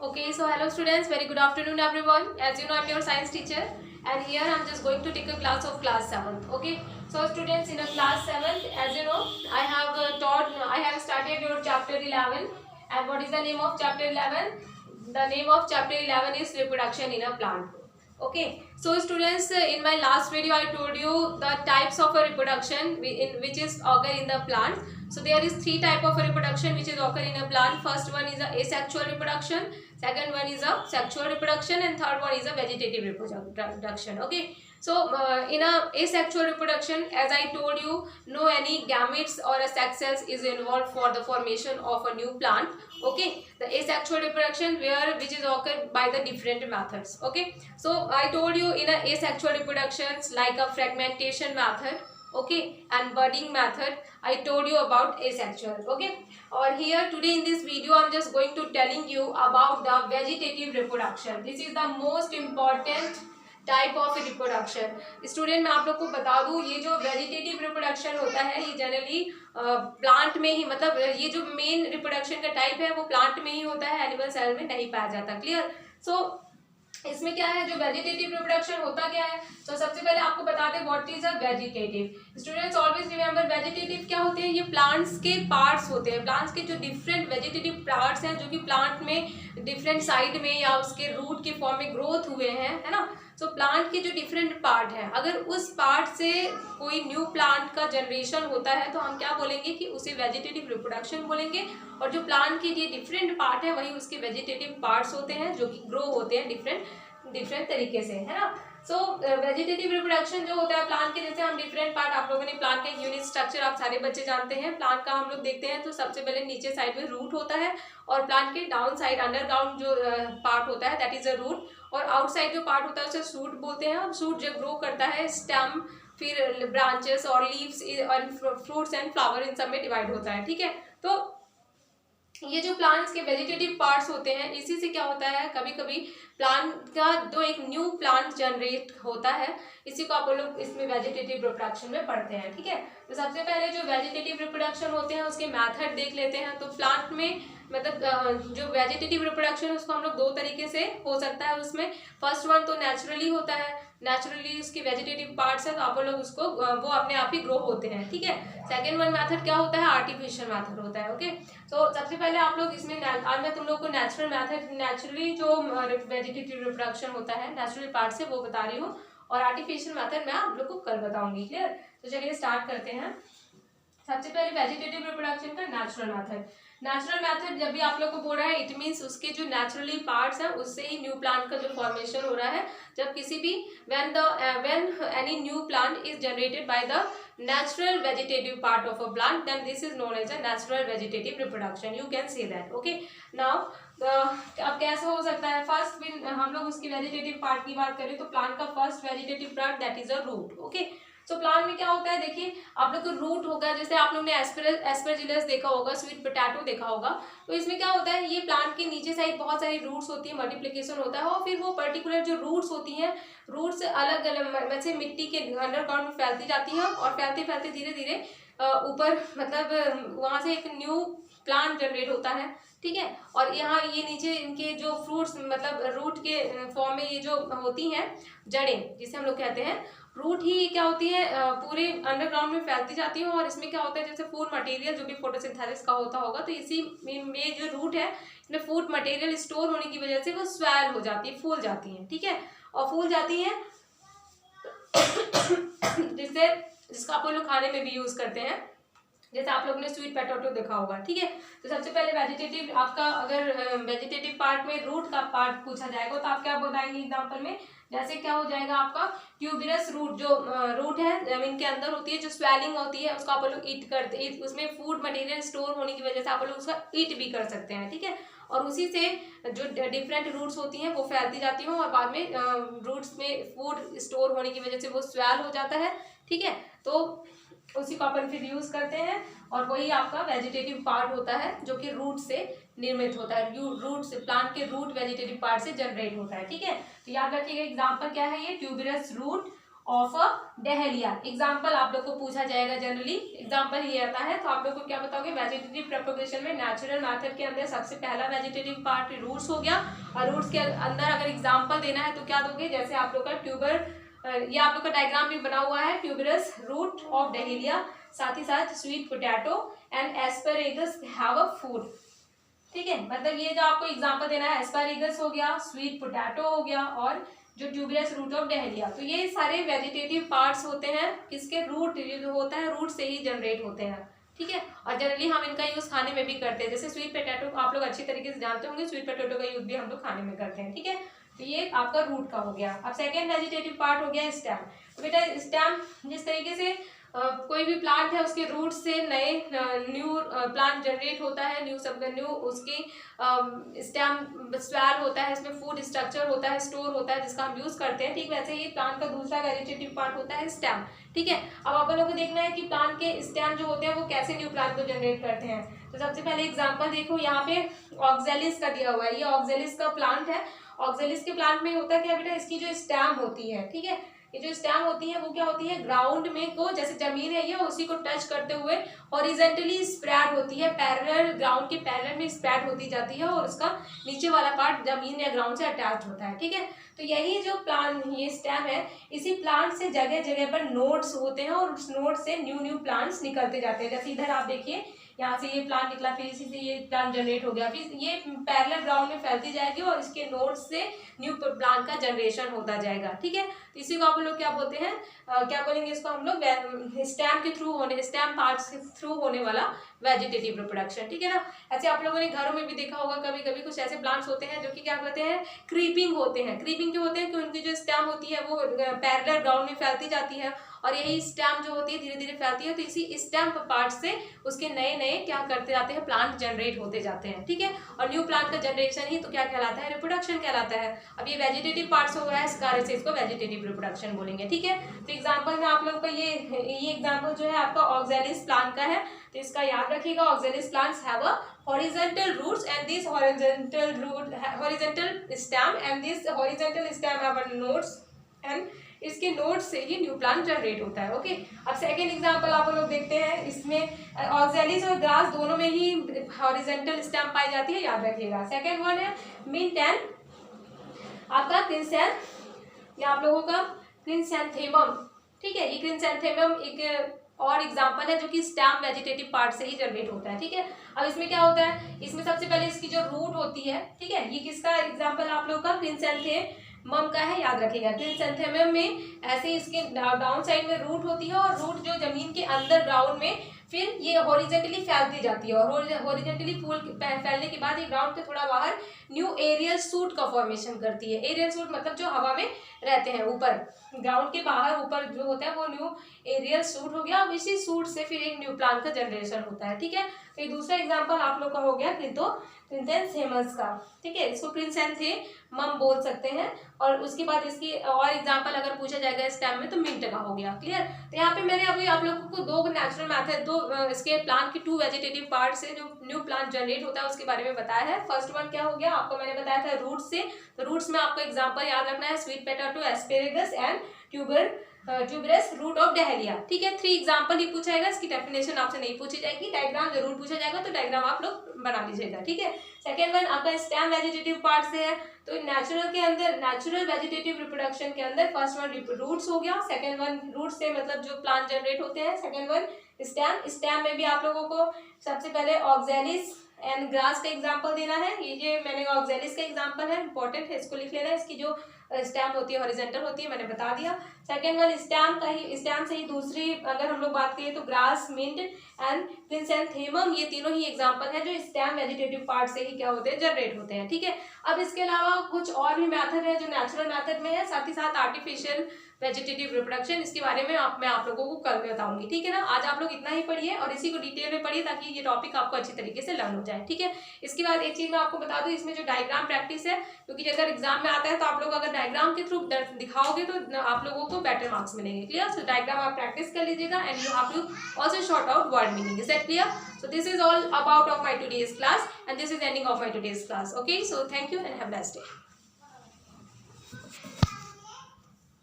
Okay, so hello students, very good afternoon everyone. As you know, I'm your science teacher and here I'm just going to take a class of class 7th. Okay, so students in a class 7th, as you know, I have started your chapter 11. And what is the name of chapter 11? The name of chapter 11 is reproduction in a plant. Okay, so students, in my last video I told you the types of a reproduction which is occur in the plant. So there is three type of reproduction which is occur in a plant. First one is a asexual reproduction, second one is a sexual reproduction, and third one is a vegetative reproduction. Okay, so in a asexual reproduction, as I told you, no any gametes or a sex cells is involved for the formation of a new plant. Okay, the asexual reproduction which is occurred by the different methods. Okay, so I told you in a asexual reproductions like a fragmentation method, okay, and budding method. I told you about asexual. Okay, or here today in this video I'm just going to telling you about the vegetative reproduction. This is the most important type of reproduction. Student मैं आप लोग को बता दूं, ये जो vegetative reproduction होता है ये जनरली प्लांट में ही, मतलब ये जो मेन रिप्रोडक्शन का टाइप है वो प्लांट में ही होता है, एनिमल सेल में नहीं पाया जाता. क्लियर? सो इसमें क्या है, जो वेजिटेटिव रिप्रोडक्शन होता क्या है. तो सबसे पहले आपको बता दें what is a vegetative. Students always remember, vegetative क्या होते हैं, ये प्लांट्स के पार्ट्स होते हैं. प्लांट्स के जो डिफरेंट वेजिटेटिव पार्ट्स हैं जो कि प्लांट में डिफरेंट साइड में या उसके रूट के फॉर्म में ग्रोथ हुए हैं, है ना. तो प्लांट के जो डिफरेंट पार्ट है, अगर उस पार्ट से कोई न्यू प्लांट का जनरेशन होता है तो हम क्या बोलेंगे कि उसे वेजिटेटिव रिप्रोडक्शन बोलेंगे. और जो प्लांट के ये डिफरेंट पार्ट है वही उसके वेजिटेटिव पार्ट्स होते हैं जो कि ग्रो होते हैं डिफरेंट तरीके से, है ना. सो वेजिटेटिव रिप्रोडक्शन जो होता है प्लांट के, जैसे हम डिफरेंट पार्ट, आप लोगों ने प्लांट का यूनिट स्ट्रक्चर आप सारे बच्चे जानते हैं. प्लांट का हम लोग देखते हैं तो सबसे पहले नीचे साइड में रूट होता है और प्लांट के डाउन साइड अंडरग्राउंड जो पार्ट होता है दैट इज अ रूट, और आउटसाइड जो पार्ट होता है उसे शूट बोलते हैं. अब शूट जब ग्रो करता है स्टेम, फिर ब्रांचेस और लीव्स और फ्रूट्स एंड फ्लावर इन सब में डिवाइड होता है. ठीक है, तो ये जो प्लांट्स के वेजिटेटिव पार्ट्स होते हैं इसी से क्या होता है, कभी कभी प्लांट का जो एक न्यू प्लांट जनरेट होता है, इसी को आप लोग इसमें वेजिटेटिव रिप्रोडक्शन में पढ़ते हैं. ठीक है, तो सबसे पहले जो वेजिटेटिव रिप्रोडक्शन होते हैं उसके मेथड देख लेते हैं. तो प्लांट में मतलब जो वेजिटेटिव रिप्रोडक्शन उसको हम लोग दो तरीके से हो सकता है. उसमें फर्स्ट वन तो नेचुरली होता है, नेचुरली उसकी वेजिटेटिव पार्ट्स है तो आप लोग उसको वो अपने आप ही ग्रो होते हैं. ठीक है, सेकेंड वन मेथड क्या होता है, आर्टिफिशियल मेथड होता है. ओके, तो सबसे पहले आप लोग इसमें आज मैं तुम लोग को नेचुरल मेथड, नेचुरली जो वेजिटेटिव रिप्रोडक्शन होता है नेचुरल पार्ट से वो बता रही हूँ, और आर्टिफिशियल मेथड मैं आप लोग को कल बताऊंगी. क्लियर? तो चलिए स्टार्ट करते हैं. सबसे पहले वेजिटेटिव रिप्रोडक्शन का नेचुरल मेथड. नेचुरल मेथड जब भी आप लोग को बोल रहा है इट मीन्स उसके जो नेचुरली पार्ट्स हैं उससे ही न्यू प्लांट का जो फॉर्मेशन हो रहा है. जब किसी भी when any new plant is generated by the natural vegetative part of a plant, then this is known as a natural vegetative reproduction. You can say that. Okay, now अब कैसे हो सकता है, फर्स्ट हम लोग उसकी वेजिटेटिव पार्ट की बात करें तो प्लांट का first vegetative part that is a root. Okay, तो प्लांट में क्या होता है, देखिए आप लोग को रूट होगा. जैसे आप लोग ने एस्परजिलस देखा होगा, स्वीट पोटैटो देखा होगा, तो इसमें क्या होता है, ये प्लांट के नीचे साइड बहुत सारी रूट्स होती है, मल्टीप्लिकेशन होता है, और फिर वो पर्टिकुलर जो रूट्स होती हैं, रूट्स अलग अलग वैसे मिट्टी के अंडरग्राउंड में फैलती जाती हैं और फैलते फैलते धीरे धीरे ऊपर मतलब वहाँ से एक न्यू प्लांट जनरेट होता है. ठीक है, और यहाँ ये नीचे इनके जो फ्रूट्स मतलब रूट के फॉर्म में ये जो होती हैं जड़ें जिसे हम लोग कहते हैं, रूट ही क्या होती है पूरे अंडरग्राउंड में फैलती जाती है. और इसमें क्या होता है, जैसे फूड मटेरियल जो भी फोटोसिंथेसिस का होता होगा, तो इसी में जो रूट है इसमें फूड मटेरियल स्टोर होने की वजह से वो स्वेल हो जाती है, फूल जाती है. ठीक है, और फूल जाती है जिसका आप लोग खाने में भी यूज करते हैं, जैसे आप लोगों ने स्वीट पोटैटो देखा होगा. ठीक है, तो सबसे पहले वेजिटेटिव आपका अगर वेजिटेटिव पार्ट में रूट का पार्ट पूछा जाएगा तो आप क्या बताएंगे एग्जांपल में, जैसे क्या हो जाएगा आपका ट्यूबरस रूट. जो रूट है जमीन के अंदर होती है, जो स्वेलिंग होती है उसको आप लोग ईट करते, उसमें फूड मटेरियल स्टोर होने की वजह से आप लोग उसका ईट भी कर सकते हैं. ठीक है, और उसी से जो डिफरेंट रूट्स होती हैं वो फैलती जाती हैं और बाद में रूट्स में फूड स्टोर होने की वजह से वो स्वेल हो जाता है. ठीक है, तो उसी को अपन फिर यूज करते हैं और वही आपका वेजिटेटिव पार्ट होता है जो कि रूट से निर्मित होता है. रूट से प्लांट के रूट वेजिटेटिव पार्ट से जनरेट होता है. ठीक है, तो याद रखिएगा एग्जांपल क्या है, ये tuberous root of a dahlia. Example आप लोग को पूछा जाएगा, जनरली एग्जाम्पल ये आता है, तो आप लोग को क्या बताओगे, वेजिटेटिव प्रोपगेशन में नेचुरल मेथड के अंदर सबसे पहला वेजिटेटिव पार्ट रूट्स हो गया, और रूट्स के अंदर अगर एग्जाम्पल देना है तो क्या दोगे, जैसे आप लोग का ट्यूबर, ये आप लोग का डायग्राम भी बना हुआ है, ट्यूबरस रूट ऑफ डहेलिया, साथ ही साथ sweet potato and asparagus have a food. ठीक है, मतलब ये जो आपको एग्जाम्पल देना है, एस्पैरेगस हो गया, स्वीट पोटैटो हो गया, और जो ट्यूबरस रूट ऑफ डहेलिया, तो ये सारे वेजिटेटिव पार्ट्स होते हैं किसके, रूट, ये जो होता है रूट से ही जनरेट होते हैं। ठीक है, और जनरली हम इनका यूज खाने में भी करते हैं, जैसे स्वीट पोटैटो आप लोग अच्छी तरीके से जानते होंगे, स्वीट पोटैटो का यूज भी हम लोग खाने में करते हैं। ठीक है, तो ये आपका रूट का हो गया। अब सेकेंड वेजिटेटिव पार्ट हो गया स्टेम। तो बेटा स्टेम जिस तरीके से कोई भी प्लांट है उसके रूट से नए न्यू प्लांट जनरेट होता है, न्यू उसकी स्टेम स्वेल होता है, इसमें फूड स्ट्रक्चर होता है, स्टोर होता है जिसका हम यूज करते हैं। ठीक वैसे ही प्लांट का दूसरा वेजिटेटिव पार्ट होता है स्टेम। ठीक है, अब आप लोगों को देखना है कि प्लांट के स्टेम जो होते हैं वो कैसे न्यू प्लांट को जनरेट करते हैं। तो सबसे पहले एग्जाम्पल देखो, यहाँ पे ऑक्जेलिस का दिया हुआ है, ये ऑक्जेलिस का प्लांट है। ऑक्जेलिस के प्लांट में होता क्या बेटा, इसकी जो स्टेम होती है, ठीक है, ये जो स्टेम होती है वो क्या होती है, ग्राउंड में को, जैसे जमीन है ये, उसी को टच करते हुए हॉरिजॉन्टली स्प्रेड होती है, पैरेलल, ग्राउंड के पैरेलल में स्प्रेड होती जाती है, और उसका नीचे वाला पार्ट जमीन या ग्राउंड से अटैच होता है। ठीक है, तो यही जो प्लांट, ये स्टेम है, इसी प्लांट से जगह जगह पर नोड्स होते हैं, और उस नोड से न्यू प्लांट्स निकलते जाते हैं। जैसे इधर आप देखिए, यहाँ से ये प्लांट निकला, फिर इसी से ये प्लांट जनरेट हो गया, फिर ये पैरेलल ग्राउंड में फैलती जाएगी, और इसके नोड्स से न्यू प्लांट का जनरेशन होता जाएगा। ठीक है, तो इसी को आप लोग क्या बोलते हैं, क्या बोलेंगे इसको हम लोग, स्टेम के थ्रू होने, स्टेम पार्ट्स के थ्रू होने वाला वेजिटेटिव रिप्रोडक्शन। ठीक है ना, ऐसे आप लोगों ने घरों में भी देखा होगा, कभी कभी कुछ ऐसे प्लांट्स होते हैं जो कि क्या करते हैं, क्रीपिंग होते हैं। क्रीपिंग क्यों होते हैं, कि उनकी जो स्टेम होती है वो पैरेलल ग्राउंड में फैलती जाती है, और यही स्टेम जो होती है धीरे धीरे फैलती है, तो इसी स्टेम पार्ट से उसके नए नए क्या करते जाते हैं, प्लांट जनरेट होते जाते हैं। ठीक है, और न्यू प्लांट का जनरेशन ही तो क्या कहलाता है, रिप्रोडक्शन कहलाता है। अब ये वेजिटेटिव पार्ट्स हो रहा है, इस कारण से इसको वेजिटेटिव रिप्रोडक्शन बोलेंगे। ठीक है, तो एग्जाम्पल में आप लोग का ये एग्जाम्पल जो है आपका ऑक्जेलिस प्लांट का है, तो इसका याद रखिएगा, oxalis plants have a horizontal roots and this horizontal stem and this horizontal stem have nodes and इसके नोड से ही न्यू प्लांट जनरेट होता है। ओके, अब सेकेंड एग्जांपल आप लोग देखते हैं, इसमें ऑक्जेलिस और ग्रास दोनों में ही हॉरिजॉन्टल स्टेम पाई जाती है, याद रखिएगा। सेकेंड वन है मिंट एंड आपका क्रिसैंथेमम, ये आप लोगों का क्रिसैंथेमम। ठीक है, ये क्रिसैंथेमम एक और एग्जाम्पल है जो कि स्टेम वेजिटेटिव पार्ट से ही जनरेट होता है। ठीक है, अब इसमें क्या होता है, इसमें सबसे पहले इसकी जो रूट होती है, ठीक है, ये किसका एग्जाम्पल आप लोग का, क्रिसैंथेमम का है, याद रखिएगा। क्रिसैंथेमम में ऐसे इसके डाउन साइड में रूट होती है, और रूट जो जमीन के अंदर ग्राउंड में फिर ये हॉरिजॉन्टली फैलती जाती है, और हॉरिजॉन्टली फैलने के बाद ये ग्राउंड के थोड़ा बाहर न्यू एरियल सूट का फॉर्मेशन करती है। एरियल सूट मतलब जो हवा में रहते हैं, ऊपर ग्राउंड के बाहर ऊपर जो होता है वो न्यू एरियल सूट हो गया। अब इसी सूट से फिर एक न्यू प्लांट का जनरेशन होता है। ठीक है, तो ये दूसरा एग्जाम्पल आप लोग का हो गया क्रिसैंथेमम्स का। ठीक है, इसको क्रिसैंथेमम बोल सकते हैं, और उसके बाद इसकी और एग्जाम्पल अगर पूछा जाएगा स्टेम में तो मिंट का हो गया। क्लियर, तो यहाँ पे मैंने अभी आप लोगों को दो नेचुरल मैथड, दो इसके प्लांट की 2 वेजिटेटिव पार्ट से जो न्यू प्लांट जनरेट होता है उसके बारे में बताया है। फर्स्ट वन क्या हो गया, आपको मैंने बताया था रूट से, तो रूट्स में आपको एग्जाम्पल याद रखना है, sweet potato, asparagus and tuberous root of dahlia. ठीक है, 3 एग्जाम्पल ही पूछा जाएगा, इसकी डेफिनेशन आपसे नहीं पूछी जाएगी, डायग्राम जरूर पूछा जाएगा, तो डायग्राम आप लोग बना लीजिएगा। ठीक है, सेकेंड वन आपका स्टेम वेजिटेटिव पार्ट से है, तो नेचुरल के अंदर, नेचुरल वेजिटेटिव रिप्रोडक्शन के अंदर फर्स्ट वन रूट्स हो गया, सेकेंड वन रूट से मतलब जो प्लांट जनरेट होते हैं, सेकेंड वन स्टेम में भी आप लोगों को सबसे पहले ऑक्जेलिस एंड ग्रास का एग्जाम्पल देना है। ये मैंने ऑक्जेलिस का एग्जाम्पल है, इंपॉर्टेंट है, इसको लिख लेना है। इसकी जो स्टेम होती है हॉरिजॉन्टल होती है, मैंने बता दिया। सेकेंड वन स्टेम का ही, स्टेम से ही दूसरी अगर हम लोग बात करें तो ग्रास, मिंट एंड क्रिसैंथेमम, ये तीनों ही एग्जाम्पल है जो स्टेम वेजिटेटिव पार्ट से ही क्या होते हैं, जनरेट होते हैं। ठीक है, अब इसके अलावा कुछ और भी मेथड है जो नेचुरल मेथड में है, साथ ही साथ आर्टिफिशियल वेजिटेटिव रिप्रोडक्शन, इसके बारे में मैं आप लोगों को कल में बताऊंगी। ठीक है ना, आज आप लोग इतना ही पढ़िए और इसी को डिटेल में पढ़िए ताकि ये टॉपिक आपको अच्छी तरीके से लर्न हो जाए। ठीक है, इसके बाद एक चीज मैं आपको बता दूं, इसमें जो डायग्राम प्रैक्टिस है, क्योंकि अगर एग्जाम में आता है तो आप लोग अगर डायग्राम के थ्रू दिखाओगे तो आप लोगों को बेटर मार्क्स मिलेंगे। क्लियर, सो डायग्राम आप प्रैक्टिस कर लीजिएगा and you have to also sort out word meaning. Is that clear? So this is all about of my today's class and this is ending of my today's class. Okay, so thank you and have a nice day.